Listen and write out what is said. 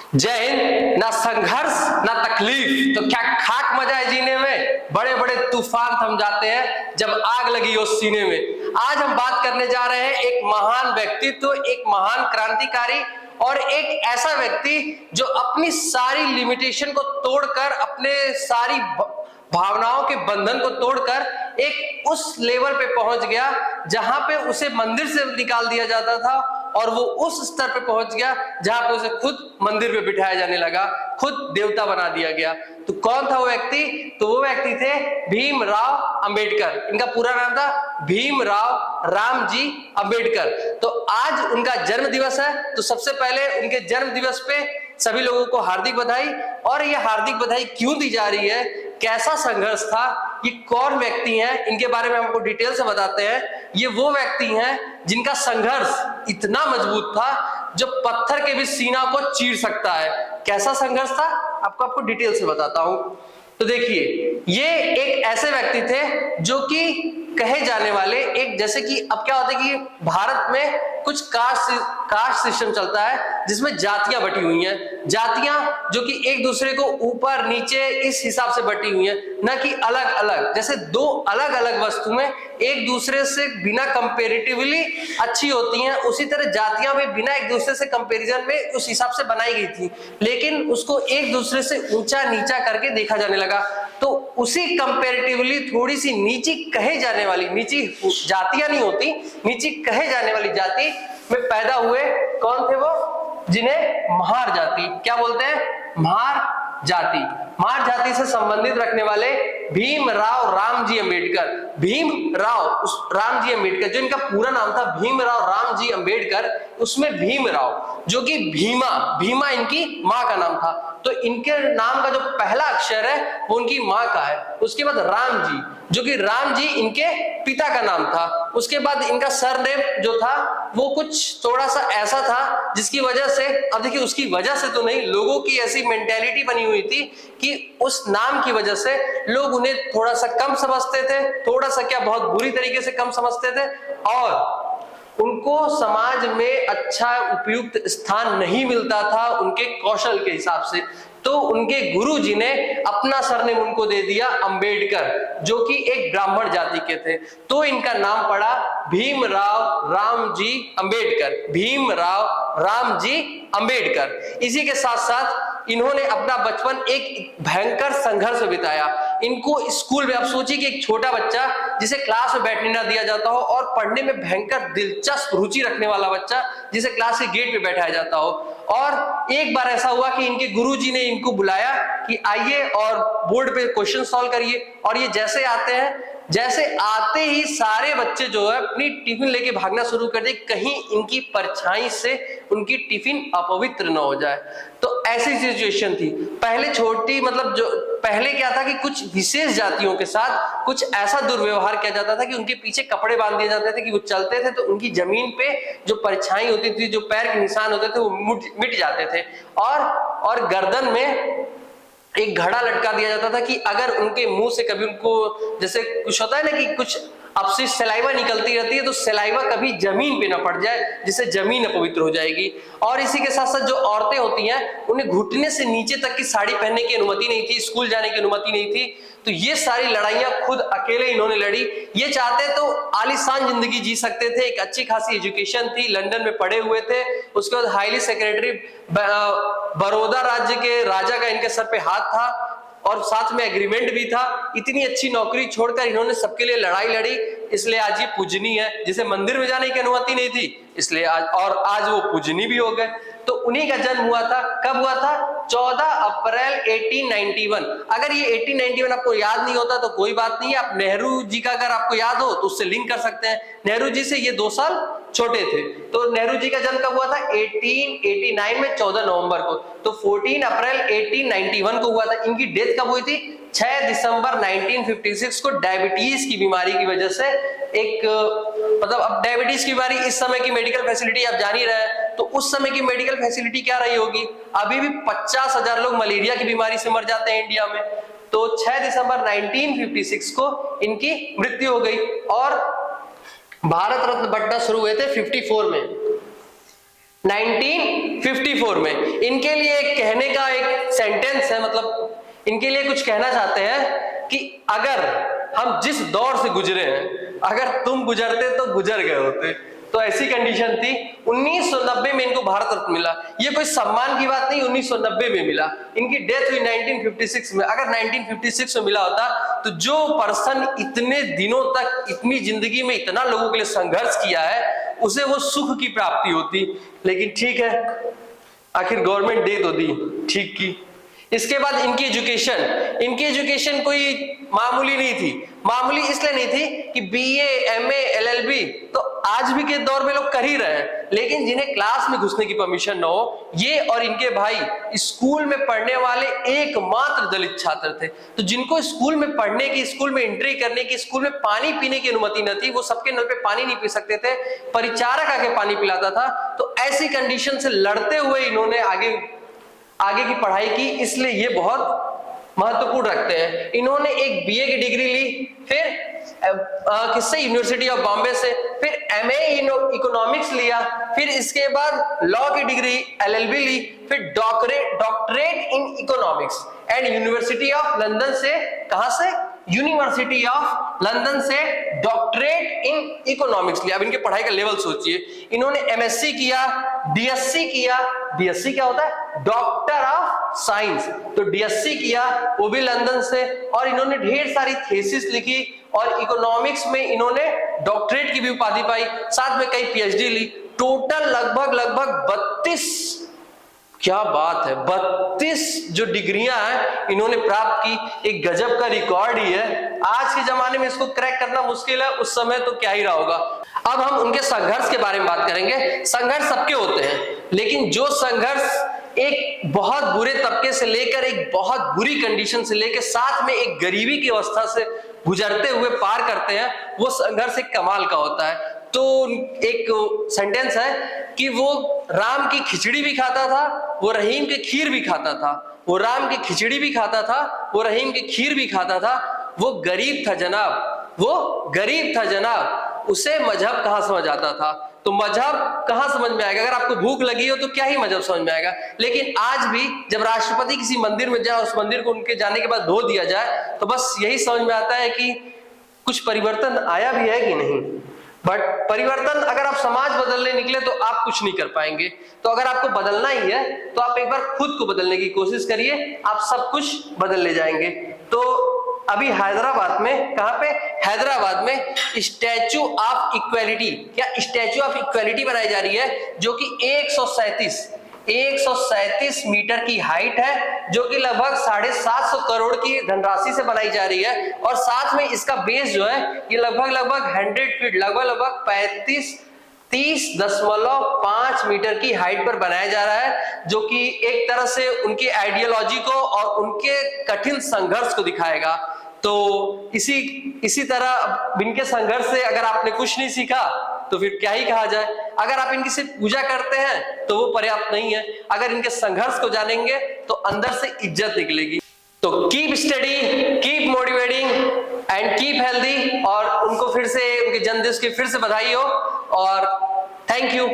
जय हिंद। ना संघर्ष ना तकलीफ तो क्या खाक मजा है जीने में। बड़े बड़े तूफान थम जाते हैं जब आग लगी हो सीने में। आज हम बात करने जा रहे हैं एक महान व्यक्तित्व, एक महान क्रांतिकारी और एक ऐसा व्यक्ति जो अपनी सारी लिमिटेशन को तोड़कर, अपने सारी भावनाओं के बंधन को तोड़कर एक उस लेवल पे पहुंच गया जहां पे उसे मंदिर से निकाल दिया जाता था और वो उस स्तर पे पहुंच गया जहां पे उसे खुद मंदिर पे बिठाया जाने लगा, खुद देवता बना दिया गया। तो कौन था वो व्यक्ति? तो वो व्यक्ति थे भीमराव अंबेडकर। इनका पूरा नाम था भीमराव रामजी अंबेडकर। तो आज उनका जन्म दिवस है, तो सबसे पहले उनके जन्म दिवस पे सभी लोगों को हार्दिक बधाई। और ये हार्दिक बधाई क्यों दी जा रही है, कैसा संघर्ष था, ये कौन व्यक्ति हैं, इनके बारे में हमको डिटेल से बताते हैं। ये वो व्यक्ति हैं जिनका संघर्ष इतना मजबूत था जो पत्थर के भी सीना को चीर सकता है। कैसा संघर्ष था आपको डिटेल से बताता हूं। तो देखिए, ये एक ऐसे व्यक्ति थे जो कि कहे जाने वाले एक, जैसे कि अब क्या होता है कि भारत में कुछ कास्ट सिस्टम चलता है जिसमें जातियां बटी हुई हैं। जातियां जो कि एक दूसरे को ऊपर नीचे इस हिसाब से बटी हुई हैं, न कि अलग अलग। जैसे दो अलग अलग वस्तुएं एक दूसरे से बिना कंपेरेटिवली अच्छी होती हैं, उसी तरह जातियां भी बिना एक दूसरे से कंपैरिजन में उस हिसाब से बनाई गई थी, लेकिन उसको एक दूसरे से ऊंचा नीचा करके देखा जाने लगा। तो उसी कंपैरेटिवली थोड़ी सी नीची कहे जाने वाली, नीची जातियां नहीं होती, नीची कहे जाने वाली जाति में पैदा हुए कौन थे वो? जिन्हें महार जाति, क्या बोलते हैं? महार जाति। महार जाति से संबंधित रखने वाले भीमराव रामजी अंबेडकर। भीमराव रामजी अंबेडकर, जो इनका पूरा नाम था भीमराव रामजी अंबेडकर, उसमें भीमराव जो कि भीमा इनकी मां का नाम था। तो इनके नाम का जो पहला अक्षर है वो उनकी मां का है। उसके बाद रामजी, जो कि रामजी इनके पिता का नाम था। उसके बाद इनका सरनेम जो था वो कुछ थोड़ा सा ऐसा था जिसकी वजह से, अब देखिए उसकी वजह से तो नहीं, लोगों की ऐसी मेंटेलिटी बनी हुई थी कि उस नाम की वजह से लोग उन्हें थोड़ा सा कम समझते थे, थोड़ा सा क्या बहुत बुरी तरीके से कम समझते थे, और उनको समाज में अच्छा उपयुक्त स्थान नहीं मिलता था उनके कौशल के हिसाब से। तो उनके गुरुजी ने अपना सरनेम उनको दे दिया अंबेडकर, जो कि एक ब्राह्मण जाति के थे। तो इनका नाम पड़ा भीमराव रामजी अंबेडकर। भीमराव रामजी अंबेडकर। इसी के साथ साथ इन्होंने अपना बचपन एक भयंकर संघर्ष में बिताया। इनको स्कूल में, आप सोचिए कि एक छोटा बच्चा जिसे क्लास में बैठने ना दिया जाता हो और पढ़ने में भयंकर दिलचस्प रुचि रखने वाला बच्चा जिसे क्लास के गेट पे बैठाया जाता हो, और एक बार ऐसा हुआ कि इनके गुरुजी ने इनको बुलाया कि आइए और बोर्ड पे क्वेश्चन सॉल्व करिए। और ये जैसे आते हैं, जैसे आते ही सारे बच्चे जो है अपनी टिफिन लेके भागना शुरू कर दे, कहीं इनकी परछाई से उनकी टिफिन अपवित्र न हो जाए। तो ऐसी सिचुएशन थी पहले। छोटी मतलब जो पहले क्या था कि कुछ विशेष जातियों के साथ कुछ ऐसा दुर्व्यवहार किया जाता था कि उनके पीछे कपड़े बांध दिए जाते थे कि वो चलते थे तो उनकी जमीन पे जो परछाई होती थी, जो पैर के निशान होते थे, वो मिट जाते थे। और गर्दन में एक घड़ा लटका दिया जाता था कि अगर उनके मुंह से कभी उनको, जैसे कुछ होता है ना कि कुछ अपशिष्ट सलाइवा निकलती रहती है, तो सलाइवा कभी जमीन पे ना पड़ जाए जिससे जमीन अपवित्र हो जाएगी। और इसी के साथ साथ जो औरतें होती हैं उन्हें घुटने से नीचे तक की साड़ी पहनने की अनुमति नहीं थी, स्कूल जाने की अनुमति नहीं थी। तो ये सारी लड़ाइयां खुद अकेले इन्होंने लड़ी। ये चाहते तो आलीशान जिंदगी जी सकते थे, एक अच्छी खासी एजुकेशन थी, लंदन में पढ़े हुए थे। उसके बाद हाईली सेक्रेटरी, बड़ौदा राज्य के राजा का इनके सर पे हाथ था और साथ में एग्रीमेंट भी था। इतनी अच्छी नौकरी छोड़कर इन्होंने सबके लिए लड़ाई लड़ी, इसलिए आज ये पूजनीय है। जिसे मंदिर में जाने की अनुमति नहीं थी, इसलिए आज वो पूजनीय भी हो गए। तो उन्हीं का जन्म हुआ था। कब हुआ था? 14 अप्रैल 1891। अगर ये 1891 आपको याद नहीं होता तो कोई बात नहीं है, आप नेहरू जी का अगर आपको याद हो तो उससे लिंक कर सकते हैं। नेहरू जी से ये 2 साल छोटे थे। तो नेहरू जी का जन्म कब हुआ था? 1889 में 14 नवंबर को। तो 14 अप्रैल 1891 को हुआ था। इनकी डेथ कब हुई थी? 6 दिसंबर 1956 को डायबिटीज की बीमारी की वजह से। एक मतलब अब डायबिटीज की बीमारी, इस समय की मेडिकल फैसिलिटी आप जान ही रहे हैं, तो उस समय की मेडिकल फैसिलिटी क्या रही होगी? अभी भी 50,000 लोग मलेरिया की बीमारी से मर जाते हैं इंडिया में। तो 6 दिसंबर 1956 को इनकी मृत्यु हो गई और भारत रत्न बंटना शुरू हुए थे 54 में। 1954 में। इनके लिए एक कहने का एक सेंटेंस है, मतलब इनके लिए कुछ कहना चाहते हैं कि अगर हम जिस दौर से गुजरे हैं, अगर तुम गुजरते तो गुजर गए होते, तो ऐसी कंडीशन थी। 1990 में इनको भारत रत्न मिला। ये कोई सम्मान की बात नहीं, 1990 में मिला। इनकी डेथ हुई 1956 में। अगर 1956 में मिला होता तो जो पर्सन इतने दिनों तक इतनी जिंदगी में इतना लोगों के लिए संघर्ष किया है, उसे वो सुख की प्राप्ति होती। लेकिन ठीक है, आखिर गवर्नमेंट दे तो दी, ठीक की। इसके बाद इनकी एजुकेशन कोई मामूली नहीं थी। मामूली इसलिए नहीं थी कि बीए, एमए, एलएलबी तो आज भी के दौर में लोग कर ही रहे हैं, लेकिन जिन्हें क्लास में घुसने की परमिशन न हो, ये और इनके भाई स्कूल में पढ़ने वाले एकमात्र दलित छात्र थे। तो जिनको स्कूल में पढ़ने की, स्कूल में एंट्री करने की, स्कूल में पानी पीने की अनुमति न थी, वो सबके नल पे पानी नहीं पी सकते थे, परिचारक आके पानी पिलाता था। तो ऐसी कंडीशन से लड़ते हुए इन्होंने आगे की पढ़ाई की, इसलिए ये बहुत महत्वपूर्ण रखते हैं। इन्होंने एक बीए की डिग्री ली, फिर किससे, यूनिवर्सिटी ऑफ बॉम्बे से, फिर एमए इकोनॉमिक्स लिया, फिर इसके बाद लॉ की डिग्री एलएलबी ली, फिर doctorate in economics and university of London से, कहां से, यूनिवर्सिटी ऑफ लंदन से डॉक्टरेट इन इकोनॉमिक्स लिया। अब इनके पढ़ाई का लेवल सोचिए, इन्होंने एमएससी किया, डीएससी किया, डीएससी क्या होता है, डॉक्टर ऑफ साइंस, तो डीएससी किया वो भी लंदन से, और इन्होंने ढेर सारी थीसिस लिखी, और इकोनॉमिक्स में इन्होंने डॉक्टरेट की भी उपाधि पाई, साथ में कई पीएचडी ली। टोटल लगभग 32, क्या बात है, 32 जो डिग्रियां हैं इन्होंने प्राप्त की। एक गजब का रिकॉर्ड ही है। आज के जमाने में इसको क्रैक करना मुश्किल है, उस समय तो क्या ही रहा होगा। अब हम उनके संघर्ष के बारे में बात करेंगे। संघर्ष सबके होते हैं, लेकिन जो संघर्ष एक बहुत बुरे तबके से लेकर एक बहुत बुरी कंडीशन से लेकर साथ में एक गरीबी की अवस्था से गुजरते हुए पार करते हैं, वो संघर्ष एक कमाल का होता है। तो एक सेंटेंस है कि वो राम की खिचड़ी भी खाता था, वो रहीम की खीर भी खाता था। वो राम की खिचड़ी भी खाता था, वो रहीम की खीर भी खाता था। वो गरीब था जनाब, वो गरीब था जनाब, उसे मजहब कहां समझ आता था। तो मजहब कहां समझ में आएगा? अगर आपको भूख लगी हो तो क्या ही मजहब समझ में आएगा। लेकिन आज भी जब राष्ट्रपति किसी मंदिर में जाए, उस मंदिर को उनके जाने के बाद धो दिया जाए, तो बस यही समझ में आता है कि कुछ परिवर्तन आया भी है कि नहीं। बट परिवर्तन, अगर आप समाज बदलने निकले तो आप कुछ नहीं कर पाएंगे। तो अगर आपको बदलना ही है तो आप एक बार खुद को बदलने की कोशिश करिए, आप सब कुछ बदल ले जाएंगे। तो अभी हैदराबाद में, कहां पे, हैदराबाद में स्टैचू ऑफ इक्वालिटी, क्या स्टैचू ऑफ इक्वालिटी बनाई जा रही है, जो कि 137 मीटर की हाइट है, जो कि लगभग 750 करोड़ की धनराशि से बनाई जा रही है। और साथ में इसका बेस जो है ये लगभग 100 फीट, लगभग 30.5 मीटर की हाइट पर बनाया जा रहा है, जो कि एक तरह से उनकी आइडियोलॉजी को और उनके कठिन संघर्ष को दिखाएगा। तो इसी तरह इनके संघर्ष से अगर आपने कुछ नहीं सीखा तो फिर क्या ही कहा जाए। अगर आप इनकी सिर्फ पूजा करते हैं तो वो पर्याप्त नहीं है, अगर इनके संघर्ष को जानेंगे तो अंदर से इज्जत निकलेगी। तो keep study, keep motivating and keep healthy. और उनको फिर से उनके जन्मदिन की फिर से बधाई हो, और थैंक यू।